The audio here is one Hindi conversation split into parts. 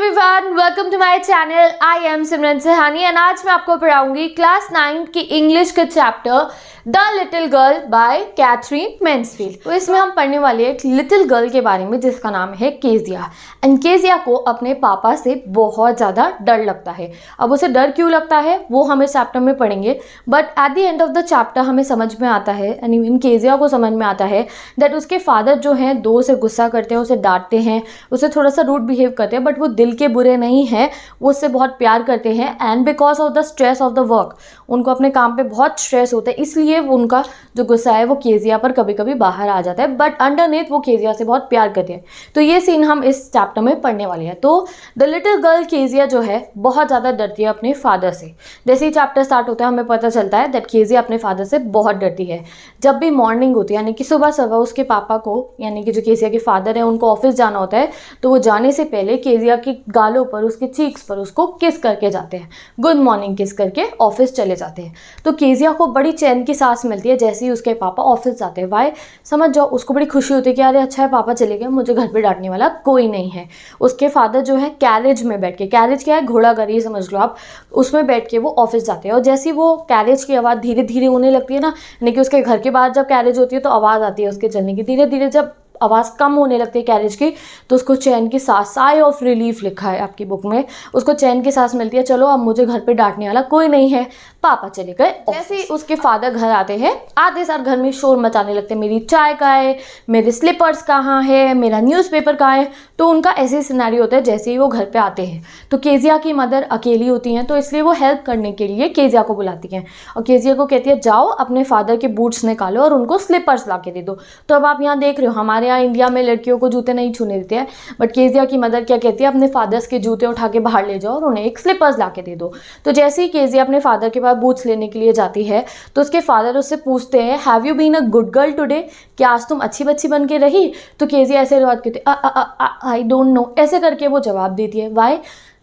Everyone, welcome to my channel. I am Simran Sahani and आज मैं आपको पढ़ाऊंगी क्लास 9 की इंग्लिश का chapter the little girl by Katherine Mansfield. तो इसमें हम पढ़ने वाले एक लिटिल गर्ल के बारे में जिसका नाम है केजिया। एंड केजिया को अपने पापा से बहुत ज़्यादा डर लगता है। अब उसे डर क्यों लगता है वो हम इस चैप्टर में पढ़ेंगे, but at the end of the chapter हमें समझ में आता है एंड इवन केजिया को समझ में आता है दैट उसके फादर जो हैं दो उसे गुस्सा करते हैं, उसे डांटते हैं, उसे थोड़ा सा रूड बिहेव करते हैं, बट वो दिल के बुरे नहीं हैं, वो उससे बहुत प्यार करते हैं। And because of the stress of the work, उनको अपने काम पे बहुत स्ट्रेस होता है, इसलिए उनका जो गुस्सा है वो केजिया पर कभी कभी बाहर आ जाता है, बट अंडरनेथ वो केजिया से बहुत प्यार करते हैं। तो ये सीन हम इस चैप्टर में पढ़ने वाले हैं। तो द लिटिल गर्ल केजिया जो है बहुत ज़्यादा डरती है अपने फादर से। जैसे ही चैप्टर स्टार्ट होता है हमें पता चलता है दैट केजिया अपने फादर से बहुत डरती है। जब भी मॉर्निंग होती है यानी कि सुबह सुबह उसके पापा को यानी कि जो केजिया के फादर है उनको ऑफिस जाना होता है, तो वो जाने से पहले केजिया की गालों पर, उसके चीक्स पर उसको किस करके जाते हैं, गुड मॉर्निंग किस करके ऑफिस चले जाते हैं। तो केजिया को बड़ी चैन की सांस मिलती है जैसे ही उसके पापा ऑफिस जाते हैं। वाई समझ जाओ, उसको बड़ी खुशी होती है कि अरे अच्छा है पापा चले गए, मुझे घर पे डांटने वाला कोई नहीं है। उसके फादर जो है कैरेज में बैठ के, कैरेज क्या है, घोड़ा गाड़ी समझ लो आप, उसमें बैठ के वो ऑफिस जाते हैं। और जैसे वो कैरेज की आवाज़ धीरे धीरे होने लगती है ना, यानी कि उसके घर के बाहर जब कैरेज होती है तो आवाज़ आती है उसके चलने की, धीरे धीरे जब आवाज़ कम होने लगती है कैरेज की तो उसको चैन की सांस, साई ऑफ रिलीफ लिखा है आपकी बुक में, उसको चैन की सांस मिलती है, चलो अब मुझे घर पे डांटने वाला कोई नहीं है, पापा चले गए। जैसे ही उसके फादर घर आते हैं आधे सार घर में शोर मचाने लगते हैं, मेरी चाय कहाँ है, मेरे स्लीपर्स कहाँ है, मेरा न्यूज़पेपर कहाँ है। तो उनका ऐसे सिनेरियो होता है जैसे ही वो घर पे आते हैं। तो केजिया की मदर अकेली होती हैं तो इसलिए वो हेल्प करने के लिए केजिया को बुलाती हैं और केजिया को कहती है जाओ अपने फादर के बूट्स निकालो और उनको स्लीपर्स ला के दे दो। तो अब आप यहाँ देख रहे हो हमारे यहाँ इंडिया में लड़कियों को जूते नहीं छूने देते हैं, बट केजिया की मदर क्या कहती है, अपने फादर्स के जूते उठा के बाहर ले जाओ और उन्हें एक स्लीपर्स ला के दे दो। तो जैसे ही केजिया अपने फादर के पास बूट्स लेने के लिए जाती है तो उसके फादर उससे पूछते हैं have you been a good girl today, क्या आज तुम अच्छी बच्ची बन के रही। तो केजिया ऐसे बात कहती है आई डोंट नो, ऐसे करके वो जवाब देती है। वाई,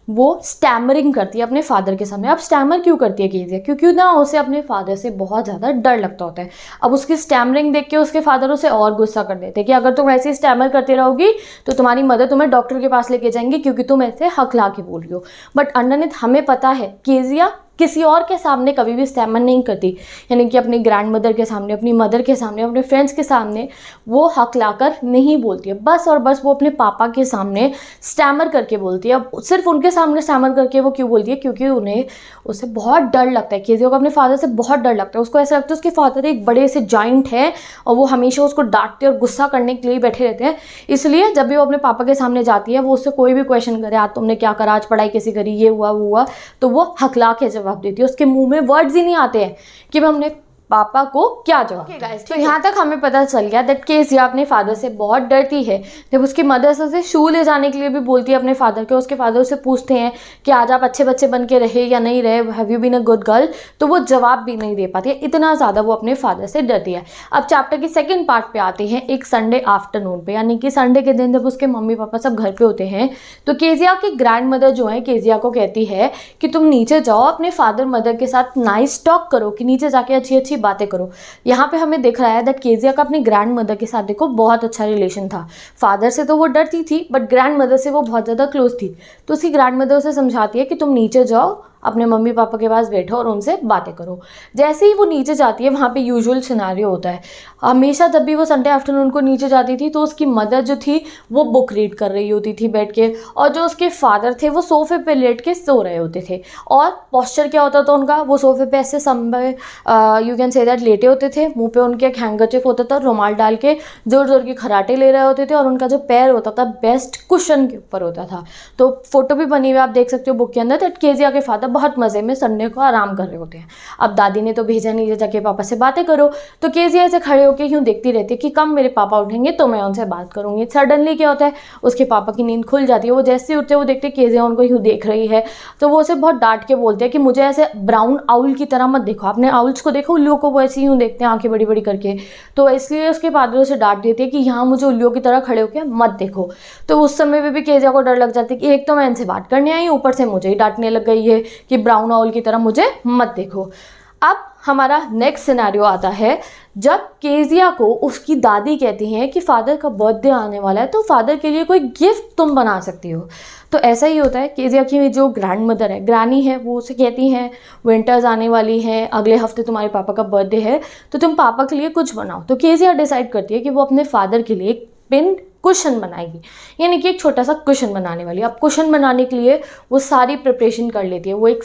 वो स्टैमरिंग करती है अपने फादर के सामने। अब स्टैमर क्यों करती है केजिया, क्योंकि ना उसे अपने फादर से बहुत ज़्यादा डर लगता होता है। अब उसकी स्टैमरिंग देख के उसके फादर उसे और गुस्सा कर देते हैं कि अगर तुम ऐसे स्टैमर करती रहोगी तो तुम्हारी मदर तुम्हें डॉक्टर के पास लेके जाएंगी क्योंकि तुम ऐसे हकला के बोल रही हो। बट अंडरनेथ हमें पता है केजिया किसी और के सामने कभी भी स्टैमर नहीं करती, यानी कि अपनी ग्रैंड मदर के सामने, अपनी मदर के सामने, अपने फ्रेंड्स के सामने वो हकलाकर नहीं बोलती है, बस और बस वो अपने पापा के सामने स्टैमर करके बोलती है। अब सिर्फ उनके सामने स्टैमर करके वो क्यों बोलती है, क्योंकि उन्हें उससे बहुत डर लगता है। केजिया को अपने फादर से बहुत डर लगता है। उसको ऐसा लगता है उसके फादर एक बड़े से जाइंट हैं और वो हमेशा उसको डांटते और गुस्सा करने के लिए बैठे रहते हैं। इसलिए जब भी वो अपने पापा के सामने जाती है, वो उससे कोई भी क्वेश्चन करे, आज तुमने क्या करा, आज पढ़ाई कैसी करी, ये हुआ वो हुआ, तो वो हकला के जवाब देती है। उसके मुंह में वर्ड्स ही नहीं आते हैं कि मैं हमने पापा को क्या जवाब। तो यहाँ तक हमें पता चल गया दैट केजिया अपने फादर से बहुत डरती है। जब उसकी मदर से उसे शू ले जाने के लिए भी बोलती है अपने फादर के, उसके फादर उसे पूछते हैं कि आज आप अच्छे बच्चे बन के रहे या नहीं रहे, have you been a good girl, तो वो जवाब भी नहीं दे पाती है, इतना ज़्यादा वो अपने फादर से डरती है। अब चैप्टर की सेकेंड पार्ट पे आते हैं, एक संडे आफ्टरनून पे, यानी कि संडे के दिन जब उसके मम्मी पापा सब घर पे होते हैं तो केजिया की ग्रैंड मदर जो है केजिया को कहती है कि तुम नीचे जाओ अपने फादर मदर के साथ नाइस टॉक करो, कि नीचे जाके अच्छी अच्छी बातें करो। यहाँ पे हमें दिख रहा है दैट केजिया का अपनी ग्रैंड मदर के साथ देखो बहुत अच्छा रिलेशन था। फादर से तो वो डरती थी बट ग्रैंड मदर से वो बहुत ज़्यादा क्लोज थी। तो उसकी ग्रैंड मदर उसे समझाती है कि तुम नीचे जाओ, अपने मम्मी पापा के पास बैठो और उनसे बातें करो। जैसे ही वो नीचे जाती है वहाँ पे यूजुअल सिनेरियो होता है, हमेशा जब भी वो संडे आफ्टरनून को नीचे जाती थी तो उसकी मदर जो थी वो बुक रीड कर रही होती थी बैठ के, और जो उसके फादर थे वो सोफे पे लेट के सो रहे होते थे। और पोस्चर क्या होता था उनका, वो सोफे पे ऐसे समय यू कैन से दैट लेटे होते थे, मुंह पे उनके एक हैंकरचिफ होता था, रुमाल डाल के जोर जोर की खराटे ले रहे होते थे, और उनका जो पैर होता था बेस्ट कुशन के ऊपर होता था। तो फोटो भी बनी हुई आप देख सकते हो बुक के अंदर, दैट केजिया के फादर बहुत मज़े में संडे को आराम कर रहे होते हैं। अब दादी ने तो भेजा नीचे जाके पापा से बातें करो, तो केजिया ऐसे खड़े होकर यूँ देखती रहती है कि कब मेरे पापा उठेंगे तो मैं उनसे बात करूँगी। सडनली क्या होता है, उसके पापा की नींद खुल जाती है, वो जैसे ही उठते वो देखते केजिया उनको यूँ देख रही है, तो वो उसे बहुत डांट के बोलते हैं कि मुझे ऐसे ब्राउन आउल की तरह मत देखो। आपने आउल्स को देखो, उल्लुओं को वो ऐसे यूँ देखते हैं आंखें बड़ी बड़ी करके, तो इसलिए उसके फादर उसे डांट देते हैं कि यहाँ मुझे उल्लुओं की तरह खड़े होकर मत देखो। तो उस समय पे भी केजिया को डर लग जाती है कि एक तो मैं इनसे बात करने आई, ऊपर से मुझे ही डांटने लग गई है कि ब्राउन आउल की तरह मुझे मत देखो। अब हमारा नेक्स्ट सिनेरियो आता है जब केजिया को उसकी दादी कहती हैं कि फादर का बर्थडे आने वाला है तो फादर के लिए कोई गिफ्ट तुम बना सकती हो। तो ऐसा ही होता है, केजिया की जो ग्रैंड मदर है, ग्रैनी है, वो उसे कहती हैं विंटर्स आने वाली हैं, अगले हफ्ते तुम्हारे पापा का बर्थडे है तो तुम पापा के लिए कुछ बनाओ। तो केजिया डिसाइड करती है कि वो अपने फादर के लिए एक पिन कुशन बनाएगी, यानी कि एक छोटा सा कुशन बनाने वाली है। अब कुशन बनाने के लिए वो सारी प्रिपरेशन कर लेती है। वो एक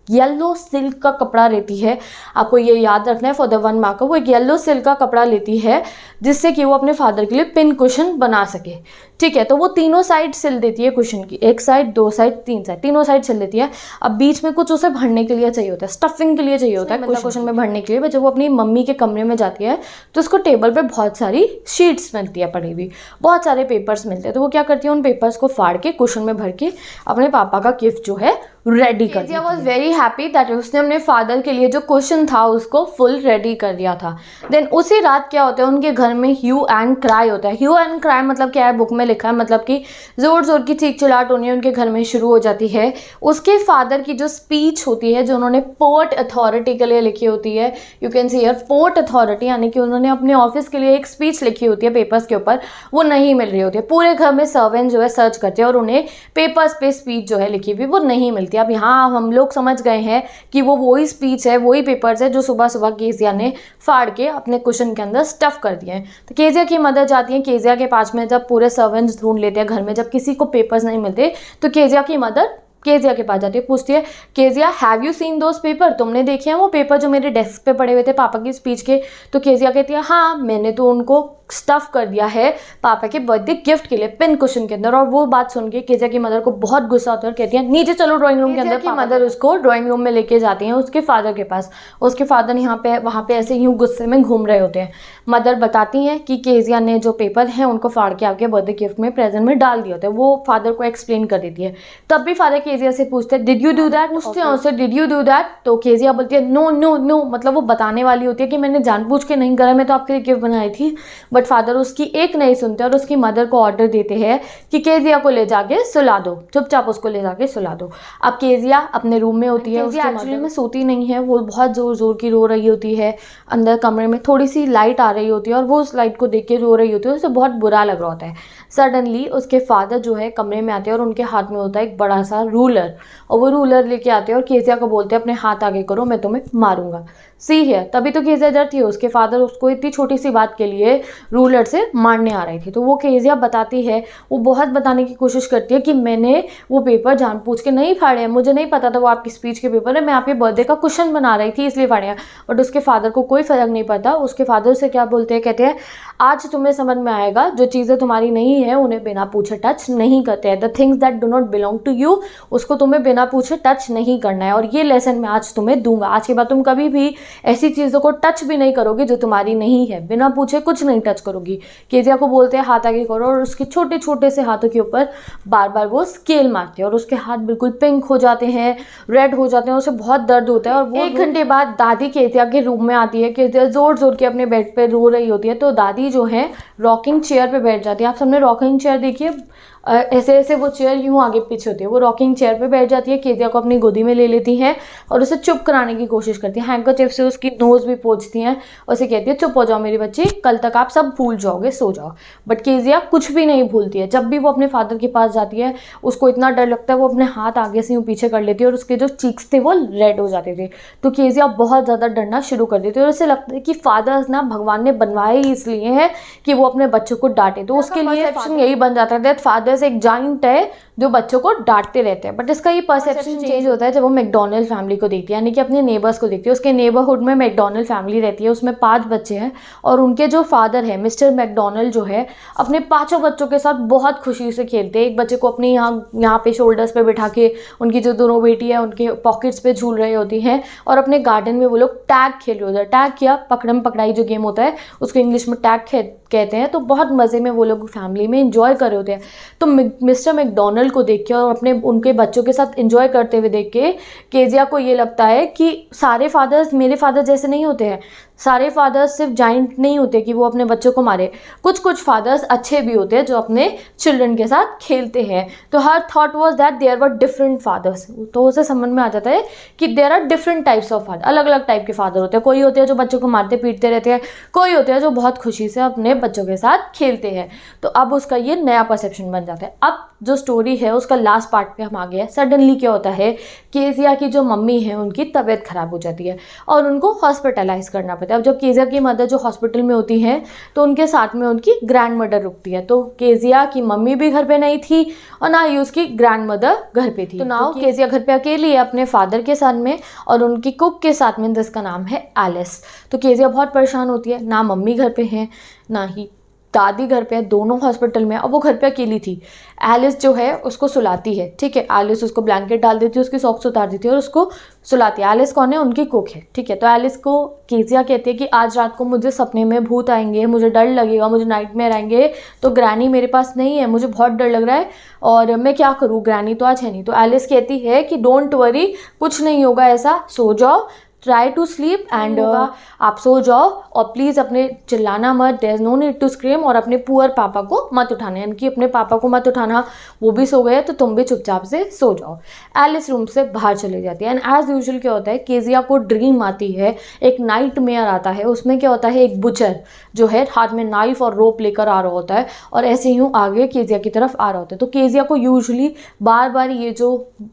येलो सिल्क का कपड़ा लेती है, आपको ये याद रखना है फॉर द 1 मार्कर। वो एक येलो सिल्क का कपड़ा लेती है जिससे कि वो अपने फादर के लिए पिन कुशन बना सके। ठीक है, तो वो तीनों साइड सिल देती है कुशन की, 1 साइड 2 साइड 3 साइड, तीनों साइड सिल देती है। अब बीच में कुछ उसे भरने के लिए चाहिए होता है, स्टफिंग के लिए चाहिए होता है कुशन में भरने के लिए। जब वो अपनी मम्मी के कमरे में जाती है तो उसको टेबल पे बहुत सारी शीट्स मिलती है पड़ी हुई, बहुत सारे पेपर्स मिलते हैं। तो वो क्या करती है, उन पेपर्स को फाड़ के कुशन में भर के अपने पापा का गिफ्ट जो है रेडी कर दिया। वॉज वेरी हैप्पी दैट उसने अपने फादर के लिए जो क्वेश्चन था उसको फुल रेडी कर दिया था। देन उसी रात क्या होता है, उनके घर में ह्यू एंड क्राई होता है। ह्यू एंड क्राई मतलब क्या है, बुक में लिखा है, मतलब कि जोर जोर की चीख चिल्लाहट होनी उनके घर में शुरू हो जाती है। उसके फादर की जो स्पीच होती है जो उन्होंने पोर्ट अथॉरिटी के लिए लिखी होती है, you can see here port authority, यानी कि उन्होंने अपने ऑफिस के लिए एक स्पीच लिखी होती है पेपर्स के ऊपर, वो नहीं मिल रही होती है। पूरे घर में सर्वेंट जो है सर्च करते हैं और उन्हें पेपर्स पे स्पीच जो है लिखी हुई वो नहीं मिलती। अब यहाँ हम लोग समझ गए हैं कि वो वही स्पीच है, वही पेपर्स है जो सुबह सुबह केजिया ने फाड़ के अपने कुशन के अंदर स्टफ कर दिए हैं। तो केजिया की मदर जाती है केजिया के पास में, जब पूरे सर्वेंट्स ढूंढ लेते हैं घर में, जब किसी को पेपर्स नहीं मिलते तो केजिया की मदर केजिया के पास जाती है, पूछती है Kezia have you seen those paper, तुमने देखे हैं वो पेपर जो मेरे डेस्क पे पड़े हुए थे पापा की स्पीच के। तो केजिया कहती है हाँ, मैंने तो उनको स्टफ कर दिया है पापा के बर्थडे गिफ्ट के लिए पिन कुशन के अंदर। और वो बात सुन के केजिया की मदर को बहुत गुस्सा आता है और कहती है नीचे चलो ड्राइंग रूम के अंदर। की मदर उसको ड्राइंग रूम में लेके जाती हैं उसके फादर के पास। उसके फादर यहाँ पे वहाँ पे ऐसे यूँ गुस्से में घूम रहे होते हैं। मदर बताती हैं कि केजिया ने जो पेपर हैं उनको फाड़ के आपके बर्थडे गिफ्ट में प्रेजेंट में डाल दिया होता है। वो फादर को एक्सप्लेन कर देती है। तब भी फादर केजिया से पूछते हैं डिड यू डू दैट, पूछते हैं उससे डिड यू डू दैट। तो केजिया बोलती है नो नो नो, मतलब वो बताने वाली होती है कि मैंने जानबूझ के नहीं करा, मैं तो आपके लिए गिफ्ट बनाई थी। बट फादर उसकी एक नहीं सुनते और उसकी मदर को ऑर्डर देते हैं कि केजिया को ले जाके सुला दो, चुपचाप उसको ले जाके सुला दो। अब केजिया अपने रूम में होती है, उसकी एक्चुअली में सोती नहीं है, वो बहुत ज़ोर ज़ोर की रो रही होती है। अंदर कमरे में थोड़ी सी लाइट आ रही होती है और वो उस लाइट को देख के रो रही होती है, उसे बहुत बुरा लग रहा होता है। सडनली उसके फादर जो है कमरे में आते हैं और उनके हाथ में होता है एक बड़ा सा रूलर, और वो रूलर लेके आते हैं और केजिया को बोलते हैं अपने हाथ आगे करो, मैं तुम्हें मारूंगा। सी है, तभी तो केजिया डरती है, उसके फादर उसको इतनी छोटी सी बात के लिए रूलर से मारने आ रही थी। तो वो केजिया बताती है, वो बहुत बताने की कोशिश करती है कि मैंने वो पेपर जानबूझ के नहीं फाड़े हैं, मुझे नहीं पता था वो आपकी स्पीच के पेपर है, मैं आपके बर्थडे का कुशन बना रही थी इसलिए फाड़े हैं। बट उसके फादर को कोई फर्क नहीं पड़ता। उसके फादर से क्या बोलते हैं, कहते हैं आज तुम्हें समझ में आएगा जो चीज़ें तुम्हारी नहीं है उन्हें बिना पूछे टच नहीं करते हैं। The things that do not belong to you, उसको तुम्हें बिना पूछे टच नहीं करना है। और ये लेसन मैं आज तुम्हें दूंगा, आज के बाद तुम कभी भी ऐसी चीज़ों को टच भी नहीं करोगे जो तुम्हारी नहीं है, बिना पूछे कुछ नहीं टच करोगी। केजिया को बोलते हैं हाथ आगे करो और उसके छोटे छोटे से हाथों के ऊपर बार बार वो स्केल मारते हैं और उसके हाथ बिल्कुल पिंक हो जाते हैं, रेड हो जाते हैं, उसे बहुत दर्द होता है। और वो 1 घंटे बाद दादी केजिया के रूम में आती है। केजिया जोर जोर के अपने बेड पे रो रही होती है, तो दादी जो है रॉकिंग चेयर पे बैठ जाती है। आप सबने रॉकिंग चेयर देखी है, ऐसे ऐसे वो चेयर यूँ आगे पीछे होती है। वो रॉकिंग चेयर पे बैठ जाती है, केजिया को अपनी गोदी में ले लेती हैं और उसे चुप कराने की कोशिश करती है। हैंकरचिफ से उसकी नोज़ भी पोंछती हैं और उसे कहती है चुप हो जाओ मेरी बच्ची, कल तक आप सब भूल जाओगे, सो जाओ। बट केजिया कुछ भी नहीं भूलती है। जब भी वो अपने फादर के पास जाती है उसको इतना डर लगता है, वो अपने हाथ आगे से यूँ पीछे कर लेती है और उसके जो चीक्स थे वो रेड हो जाते थे। तो केजिया बहुत ज़्यादा डरना शुरू कर देती है और उसे लगता है कि फादर्स ना भगवान ने बनवाए ही इसलिए हैं कि वो अपने बच्चों को डांटे। तो उसके लिए यही बन जाता है दैट फादर्स एक जाइंट है जो बच्चों को डांटते रहते हैं। बट इसका ये परसेप्शन चेंज होता है जब वो मैकडॉनल्ड फैमिली को देखती है, यानी कि अपने नेबर्स को देखती है। उसके नेबरहुड में मैकडॉनल्ड फैमिली रहती है, उसमें 5 बच्चे हैं और उनके जो फादर है मिस्टर मैकडॉनल्ड जो है अपने 5 बच्चों के साथ बहुत खुशी से खेलते हैं। एक बच्चे को अपने यहाँ पे शोल्डर्स पे बिठा के उनकी जो दोनों बेटी है उनके पॉकेट्स पे झूल रहे होती हैं और अपने गार्डन में वो लोग टैग खेल रहे होते हैं। टैग किया पकड़म पकड़ाई जो गेम होता है उसको इंग्लिश में टैग कहते हैं। तो बहुत मज़े में वो लोग फैमिली में इंजॉय कर रहे होते हैं। तो मिस्टर मैकडॉनल्ड को देख के और अपने उनके बच्चों के साथ इंजॉय करते हुए देख के केजिया को ये लगता है कि सारे फादर्स मेरे फादर जैसे नहीं होते हैं। सारे फादर्स सिर्फ जाइंट नहीं होते कि वो अपने बच्चों को मारे, कुछ कुछ फादर्स अच्छे भी होते हैं जो अपने चिल्ड्रन के साथ खेलते हैं। तो her thought was that there were different fathers. तो उसे समझ में आ जाता है कि there are different types of father, अलग अलग टाइप के फादर होते हैं। कोई होते हैं जो बच्चों को मारते पीटते रहते हैं, कोई होते हैं जो बहुत खुशी से अपने बच्चों के साथ खेलते हैं। तो अब उसका ये नया परसेप्शन बन जाता है। अब जो स्टोरी है उसका लास्ट पार्ट पे हम आ गए हैं। सडनली क्या होता है, केजिया की जो मम्मी है उनकी तबीयत खराब हो जाती है और उनको हॉस्पिटलाइज करना पड़ता है। अब जब केजिया की मदर जो हॉस्पिटल में होती है तो उनके साथ में उनकी ग्रैंड मदर रुकती है। तो केजिया की मम्मी भी घर पे नहीं थी और ना ही उसकी ग्रैंड मदर घर पे थी। तो नाउ केजिया घर पे अकेली है अपने फादर के साथ में और उनकी कुक के साथ में, जिसका नाम है एलिस। तो केजिया बहुत परेशान होती है, ना मम्मी घर पे है ना ही दादी घर पे है, दोनों हॉस्पिटल में। अब वो घर पे अकेली थी। एलिस जो है उसको सुलाती है, ठीक है। एलिस उसको ब्लैंकेट डाल देती है, उसकी सॉक्स उतार देती है और उसको सुलाती है। एलिस कौन है, उनकी कुक है, ठीक है। तो एलिस को केजिया कहती है कि आज रात को मुझे सपने में भूत आएंगे, मुझे डर लगेगा, मुझे नाइटमेयर आएंगे, तो ग्रैनी मेरे पास नहीं है, मुझे बहुत डर लग रहा है और मैं क्या करूँ, ग्रैनी तो आज है नहीं। तो एलिस कहती है कि डोंट वरी, कुछ नहीं होगा ऐसा, सो जाओ, ट्राई टू स्लीप एंड आप सो जाओ और प्लीज़ अपने चिल्लाना मत, there is no need to scream, और अपने पुअर पापा को मत उठाना, यानी कि अपने पापा को मत उठाना, वो भी सो गए तो तुम भी चुपचाप से सो जाओ। एलिस रूम से बाहर चली जाती है एंड एज यूजुअल क्या होता है, केजिया को ड्रीम आती है, एक नाइटमेयर आता है। उसमें क्या होता है, एक बुचर जो है हाथ में नाइफ और रोप लेकर आ रहा होता है और ऐसे यूँ आगे केजिया की तरफ आ रहा होता है। तो केजिया को यूजुअली बार बार ये जो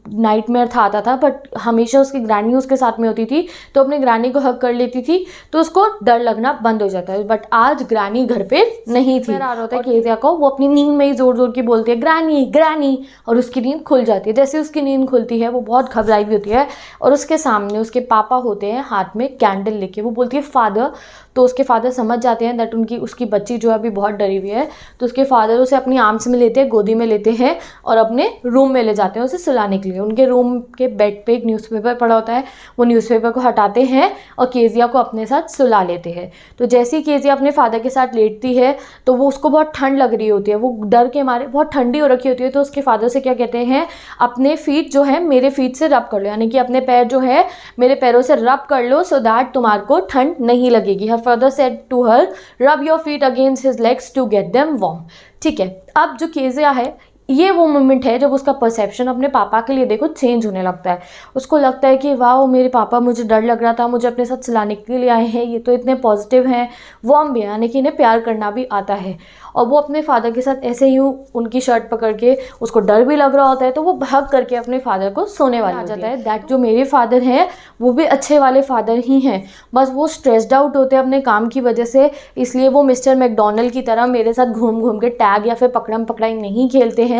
नाइटमेयर था आता था, बट हमेशा उसकी ग्रैनी उसके साथ में होती थी तो अपनी ग्रैनी को हक कर लेती थी तो उसको डर लगना बंद हो जाता है। बट आज ग्रैनी घर पे नहीं थी। आ रहा होता है केजिया को, वो अपनी नींद में ही जोर जोर की बोलती है ग्रैनी ग्रैनी, और उसकी नींद खुल जाती है। जैसे उसकी नींद खुलती है वो बहुत घबराई हुई होती है और उसके सामने उसके पापा होते हैं हाथ में कैंडल लेके। वो बोलती है फादर, तो उसके फादर समझ जाते हैं दैट उसकी बच्ची जो है अभी बहुत डरी हुई है। तो उसके फादर उसे अपनी आर्म्स में लेते हैं, गोदी में लेते हैं और अपने रूम में ले जाते हैं उसे सुलाने के लिए। उनके रूम के बेड पे एक न्यूज़पेपर पड़ा होता है, वो न्यूज़पेपर को हटाते हैं और केजिया को अपने साथ सुला लेते हैं। तो जैसे ही केजिया अपने फादर के साथ लेटती है तो वो उसको बहुत ठंड लग रही होती है, वो डर के मारे बहुत ठंडी हो रखी होती है। तो उसके फादर से क्या कहते हैं, अपने फीट जो है मेरे फीट से रब कर लो, यानी कि अपने पैर जो है मेरे पैरों से रब कर लो सो दैट तुम्हारे को ठंड नहीं लगेगी। Her father said to her rub your feet against his legs to get them warm, ठीक है। अब जो केजिया है ये वो मोमेंट है जब उसका परसेप्शन अपने पापा के लिए देखो चेंज होने लगता है। उसको लगता है कि वाह मेरे पापा, मुझे डर लग रहा था, मुझे अपने साथ सुलाने के लिए आए हैं, ये तो इतने पॉजिटिव हैं, वार्म भी है, यानी कि इन्हें प्यार करना भी आता है। और वो अपने फादर के साथ ऐसे ही उनकी शर्ट पकड़ के, उसको डर भी लग रहा होता है तो वो भाग करके अपने फादर को सोने वाला आ जाता है। दैट जो मेरे फादर हैं वो भी अच्छे वाले फादर ही हैं, बस वो स्ट्रेस्ड आउट होते हैं अपने काम की वजह से, इसलिए वो मिस्टर मैकडोनल्ड की तरह मेरे साथ घूम घूम के टैग या फिर पकड़म पकड़ाई नहीं खेलते हैं।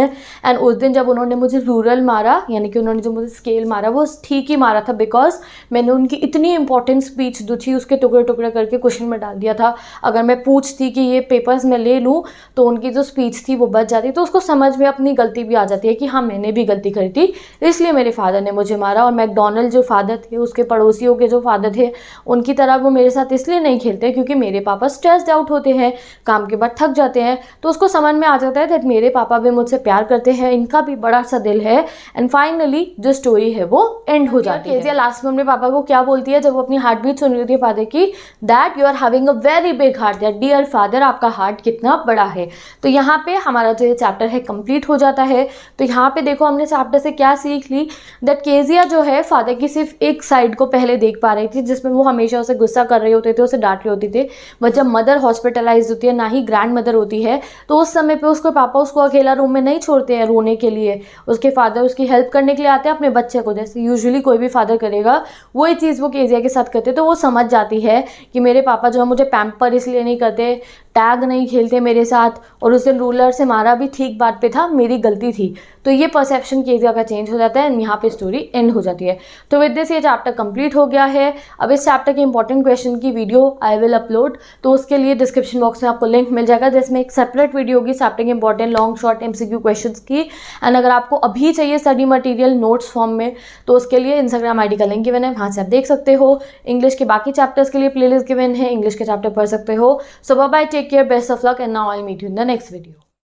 एंड उस दिन जब उन्होंने मुझे रूरल मारा, यानी कि उन्होंने जो मुझे स्केल मारा वो ठीक ही मारा था, बिकॉज मैंने उनकी इतनी इंपॉर्टेंट स्पीच जो थी उसके टुकड़े टुकड़े करके क्वेश्चन में डाल दिया था। अगर मैं पूछती कि ये पेपर्स मैं ले लूँ तो उनकी जो स्पीच थी वो बच जाती, तो उसको समझ में अपनी गलती भी आ जाती है कि हाँ मैंने भी गलती करी थी, इसलिए मेरे फादर ने मुझे मारा। और मैकडोनल्ड जो फादर थे, उसके पड़ोसियों के जो फादर थे, उनकी तरह वो मेरे साथ इसलिए नहीं खेलते क्योंकि मेरे पापा स्ट्रेस्ड आउट होते हैं, काम के बाद थक जाते हैं। तो उसको समझ में आ जाता है दैट मेरे पापा भी मुझसे प्यार करते हैं, इनका भी बड़ा सा दिल है। एंड फाइनली जो स्टोरी है वो एंड हो जाती है। केजिया लास्ट में अपने पापा को क्या बोलती है जब वो अपनी हार्ट बीट सुन रही थी फादर की, that you are having a very big heart, that dear father, आपका हार्ट कितना बड़ा है। तो यहाँ पे हमारा जो ये चैप्टर है कंप्लीट हो जाता है। तो यहाँ पे देखो हमने चैप्टर से क्या सीख ली, दैट केजिया जो है फादर की सिर्फ एक साइड को पहले देख पा रही थी, जिसमें वो हमेशा उसे गुस्सा कर रहे होते थे, उसे डांट रहे होते थे। बट जब मदर हॉस्पिटलाइज होती है, ना ही ग्रैंड मदर होती है, तो उस समय पे उसके पापा उसको अकेला रूम में नहीं छोड़ते हैं रोने के लिए, उसके फादर उसकी हेल्प करने के लिए आते हैं अपने बच्चे को, जैसे यूजुअली कोई भी फादर करेगा वही चीज़ वो केजिया के साथ करते। तो वो समझ जाती है कि मेरे पापा जो है मुझे पैम्पर इसलिए नहीं करते, टैग नहीं खेलते मेरे साथ, और उस दिन रूलर से मारा भी ठीक बात पे था, मेरी गलती थी। तो ये परसेप्शन केजिया का चेंज हो जाता है एंड यहाँ पे स्टोरी एंड हो जाती है। तो विद दिस ये चैप्टर कंप्लीट हो गया है। अब इस चैप्टर के इंपॉर्टेंट क्वेश्चन की वीडियो आई विल अपलोड, तो उसके लिए डिस्क्रिप्शन बॉक्स में आपको लिंक मिल जाएगा, जिसमें एक सेपरेट वीडियो होगी चैप्टर के important long short MCQ questions की। एंड अगर आपको अभी चाहिए स्टडी मटेरियल नोट्स फॉर्म में, तो उसके लिए इंस्टाग्राम ID का लिंक गिवन है, वहाँ से आप देख सकते हो। इंग्लिश के बाकी चैप्टर्स के लिए प्लेलिस्ट गिवन है, इंग्लिश के चैप्टर पढ़ सकते हो। So bye bye, take care, best of luck, and now I meet you in the next video.